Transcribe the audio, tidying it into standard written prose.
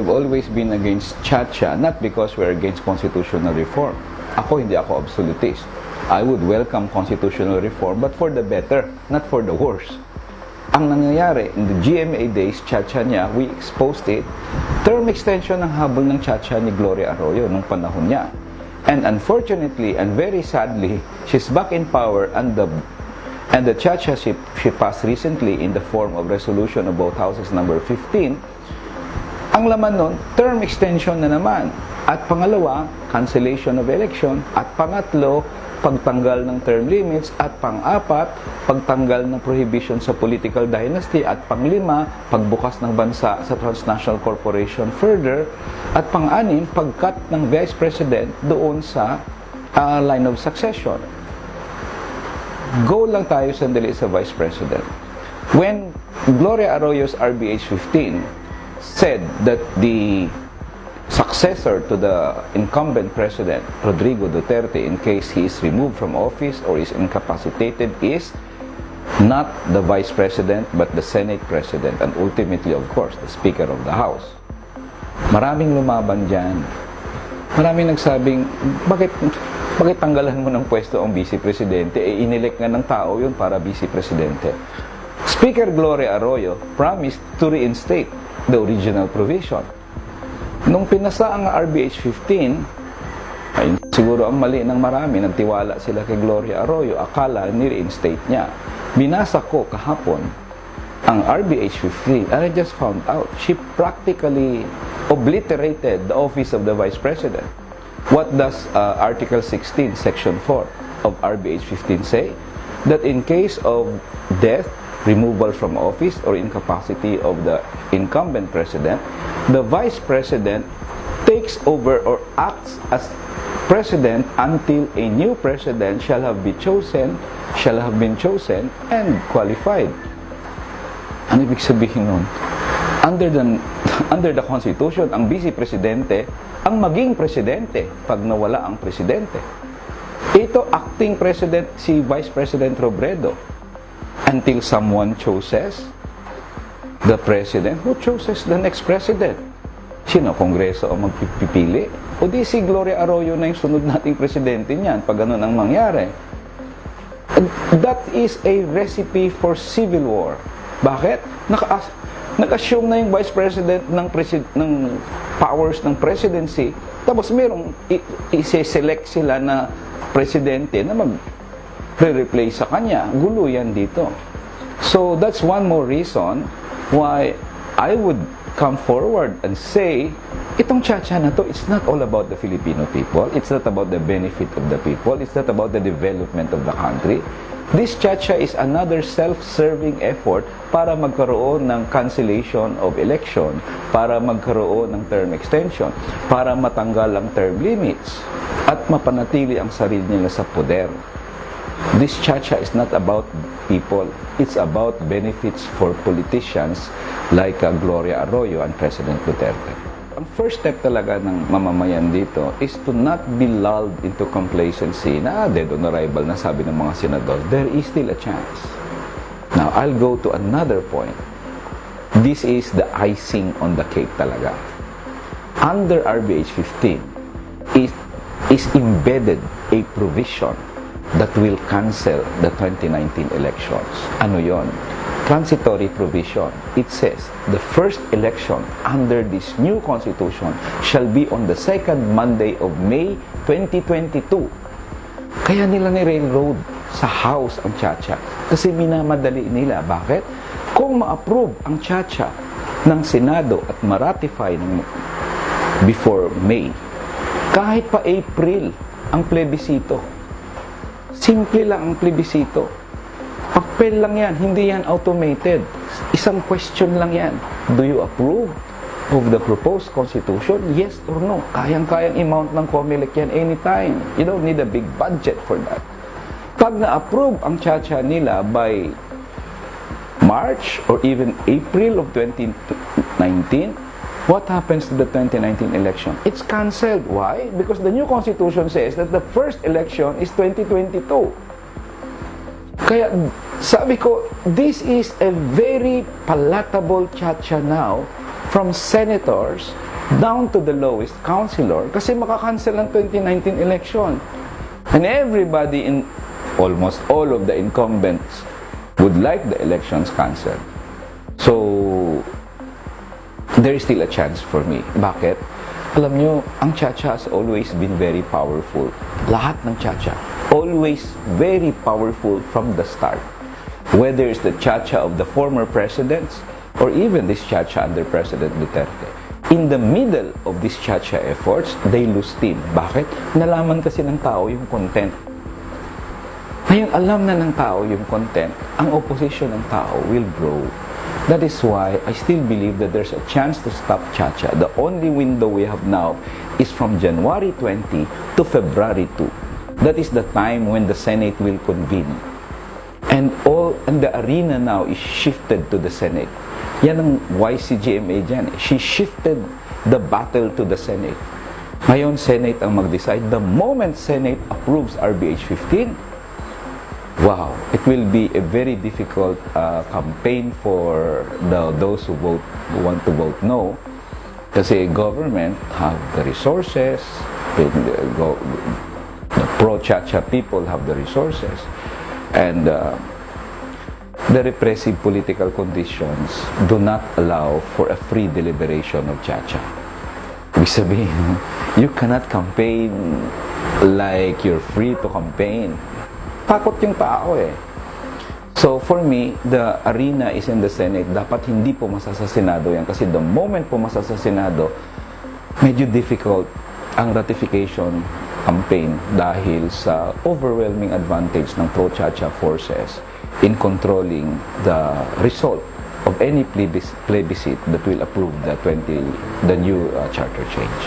always been against Chacha, not because we're against constitutional reform. Hindi ako absolutist. I would welcome constitutional reform, but for the better, not for the worse. Ang nangyayari, in the GMA days, Chacha niya, we exposed it, term extension ng habol ng Chacha ni Gloria Arroyo nung panahon niya. And unfortunately, and very sadly, she's back in power, and the Chacha she passed recently in the form of resolution about Houses number 15, ang laman nun, term extension na naman. At pangalawa, cancellation of election. At pangatlo, pagtanggal ng term limits. At pang-apat, pagtanggal ng prohibition sa political dynasty. At pang-lima, pagbukas ng bansa sa transnational corporation further. At pang-anim, pagkat ng Vice President doon sa line of succession. Go lang tayo sandali sa Vice President. When Gloria Arroyo's RBH15 said that the successor to the incumbent President, Rodrigo Duterte, in case he is removed from office or is incapacitated, is not the Vice President but the Senate President, and ultimately, of course, the Speaker of the House. Maraming lumaban dyan. Maraming nagsabing, bakit tanggalan mo ng pwesto ang Vice Presidente? Inelect nga ng tao yun para Vice Presidente. Speaker Gloria Arroyo promised to reinstate the original provision. Nung pinasa ang RBH15, ay siguro ang mali ng marami, nagtiwala sila kay Gloria Arroyo, akala ni-reinstate niya. Binasa ko kahapon ang RBH15, and I just found out she practically obliterated the office of the Vice President. What does Article 16, Section 4 of RBH15 say? That in case of death, removal from office, or incapacity of the incumbent president, the Vice President takes over or acts as President until a new President shall have been chosen and qualified. Ano ibig sabihin nun? Under the Constitution, ang Vice Presidente ang maging Presidente pag nawala ang Presidente. Ito, acting President si Vice President Robredo until someone chooses the President. Who chooses the next President? Sino? Kongreso ang magpipili? O di si Gloria Arroyo na yung sunod nating Presidente niyan pag ganun ang mangyari? That is a recipe for civil war. Bakit? Nag-assume na yung Vice President ng powers ng presidency, tapos merong i-select sila na Presidente na mag-replace sa kanya. Gulo yan dito. So that's one more reason why I would come forward and say, itong Chacha na to, it's not all about the Filipino people. It's not about the benefit of the people. It's not about the development of the country. This Chacha is another self-serving effort para magkaroon ng cancellation of election, para magkaroon ng term extension, para matanggal ang term limits, at mapanatili ang sarili nila sa poder. This Chacha is not about people. It's about benefits for politicians like Gloria Arroyo and President Duterte. Ang first step talaga ng mamamayan dito is to not be lulled into complacency na dead on arrival na sabi ng mga senador. There is still a chance. Now, I'll go to another point. This is the icing on the cake talaga. Under RBH15 is embedded a provision that will cancel the 2019 elections. Ano yon? Transitory provision. It says, the first election under this new constitution shall be on the second Monday of May 2022. Kaya nila ni-railroad sa House ang Chacha. Kasi minamadali nila. Bakit? Kung ma-approve ang Chacha ng Senado at ma-ratify before May, kahit pa April ang plebisito. Simple lang ang plebisito. Papel lang yan, hindi yan automated. Isang question lang yan. Do you approve of the proposed constitution? Yes or no? Kayang-kayang i-mount ng COMELEC yan anytime. You don't need a big budget for that. Pag na-approve ang Chacha nila by March or even April of 2019, what happens to the 2019 election? It's cancelled. Why? Because the new constitution says that the first election is 2022. Kaya sabi ko, this is a very palatable Chacha now from senators down to the lowest councilor kasi makakancel ang 2019 election. And everybody almost all of the incumbents would like the elections cancelled. So, there is still a chance for me. Bakit? Alam nyo, ang Chacha has always been very powerful. Lahat ng Chacha, always very powerful from the start. Whether it's the Chacha of the former presidents or even this Chacha under President Duterte. In the middle of these Chacha efforts, they lose steam. Bakit? Nalaman kasi ng tao yung content. Ngayon, alam na ng tao yung content, ang opposition ng tao will grow. That is why I still believe that there's a chance to stop Chacha. The only window we have now is from January 20 to February 2. That is the time when the Senate will convene. And the arena now is shifted to the Senate. Yan ang YCGMA dyan. She shifted the battle to the Senate. Ngayon, Senate ang mag-decide. The moment Senate approves RBH15, wow, it will be a very difficult campaign for those who want to vote no. Kasi government have the resources, the pro-Chacha people have the resources, and the repressive political conditions do not allow for a free deliberation of Chacha. Ibig sabihin, you cannot campaign like you're free to campaign. Takot yung tao eh. So for me, the arena is in the Senate. Dapat hindi pumasa sa Senado yan. Kasi the moment pumasa sa Senado, medyo difficult ang ratification campaign dahil sa overwhelming advantage ng pro-Chacha forces in controlling the result of any plebiscite that will approve the new charter change.